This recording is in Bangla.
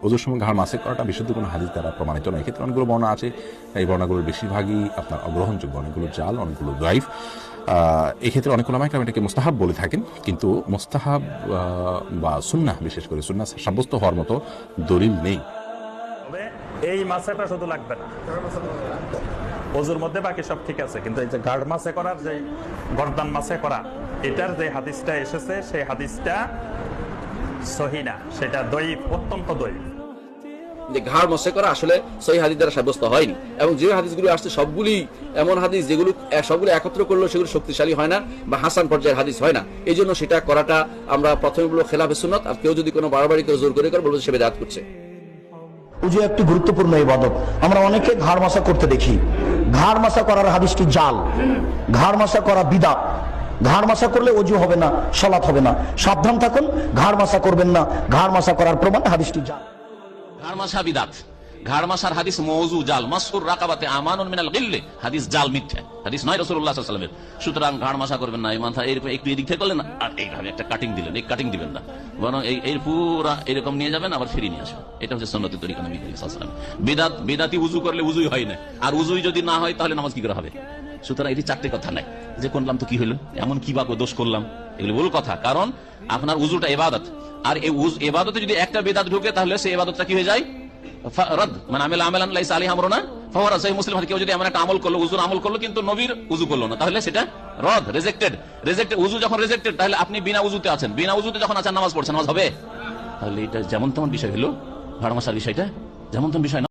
ওজোর সময় ঘাড় মাসে করাটা বিশুদ্ধ কোনো হাদিস দ্বারা প্রমাণিত নয়। এক্ষেত্রে অনেকগুলো বর্ণনা আছে, এই বর্ণনাগুলোর বেশিরভাগই আপনার অগ্রহণযোগ্য, অনেকগুলো জাল, অনেকগুলো দাইফ। এক্ষেত্রে অনেক ওলামায়ে কেরাম এটাকে মুস্তাহাব বলে থাকেন, কিন্তু মুস্তাহাব বা সুন্নাহ, বিশেষ করে সুন্নাহ সাব্যস্ত হওয়ার মতো দলিল নেই। তবে এই মাছেটা শুধু লাগবে না, ওজুর মধ্যে বাকি সব ঠিক আছে, কিন্তু এই যে গাড় মাছে করার, যে গর্দান মাছে করা, এটার যে হাদিসটা এসেছে সেই হাদিসটা সহিহ না, সেটা দঈফ, অত্যন্ত দঈফ। যে ঘাড় মশে করা আসলে সহিহ হাদিস দ্বারা সাব্যস্ত হয়নি, এবং যে হাদিসগুলো আসছে সবগুলি এমন হাদিস যেগুলো সবগুলো একত্র করলেও সেগুলো শক্তিশালী হয় না বা হাসান পর্যায়ের হাদিস হয় না। এই জন্য সেটা করাটা আমরা প্রথমে বলবো খেলাফে সুন্নাত, আর কেউ যদি কোনো বাড়াবাড়ি করে জোর করে বলবো সে বিদআত করছে। উজু একটি গুরুত্বপূর্ণ ইবাদত। আমরা অনেকে ঘাড় মাসা করতে দেখি। ঘাড় মাসা করার হাদিসটি জাল, ঘাড় মাসা করা বিদআত। ঘাড় মাসা করলে ওযু হবে না, সালাত হবে না। সাবধান থাকুন, ঘাড় মাসা করবেন না। ঘাড় মাসা করার প্রমাণ হাদিসটি জাল। ঘাড় মাসা বিদাত, ঘাড় মাসার হাদিস মওযু জাল, মাসহুর রাকাবাতে আমানুন মিনাল গিল্লে, হাদিস জাল, মিথ্যা হাদিস নয় রাসূলুল্লাহ সাল্লাল্লাহু আলাইহি ওয়াসাল্লামের। সুতরাং ঘাড় মাসা করবেন না, এই মাথা এরকম একটু এদিক থেকে করলেন আর এইভাবে একটা কাটিং দিলেন, এই কাটিং দিবেন না, বরং এই পুরা এরকম নিয়ে যাবেন, আবার ফিরিয়ে নিয়ে আসবেন। এটা হচ্ছে সুন্নতের তরিকা নবী করিম সাল্লাল্লাহু আলাইহি ওয়াসাল্লাম। বিদাত, বিদাতি উযু করলে উযুই হয় না, আর উযুই যদি না হয় তাহলে নামাজ কি করে হবে? সুতরাং এটি চারটে কথা নাই যে করলাম তো কি হইলো, এমন কি বা দোষ করলাম, এগুলো ভুল কথা। কারণ আপনার উযুটা ইবাদত, আর এই ইবাদতে যদি একটা বিদআত ঢুকে তাহলে সেই ইবাদতটা কি হয়ে যায়? রদ। মানে আমিলা আমালান লাইসা আলাইহি আমরুনা ফাহুয়া রাদ। সহিহ মুসলিম হাদিস, কেউ যদি এমন একটা আমল করলো, উযুর আমল করলো, কিন্তু নবীর উযু করলো না, তাহলে সেটা রদ, রিজেক্টেড। রিজেক্টেড উযু যখন রিজেক্টেড, তাহলে আপনি বিনা উযুতে আছেন, বিনা উযুতে যখন আছেন নামাজ পড়ছেন, নামাজ হবে? তাহলে এটা যেমন তেমন বিষয় হলো, ঘাড় মাসার বিষয়টা যেমন তেমন বিষয় না।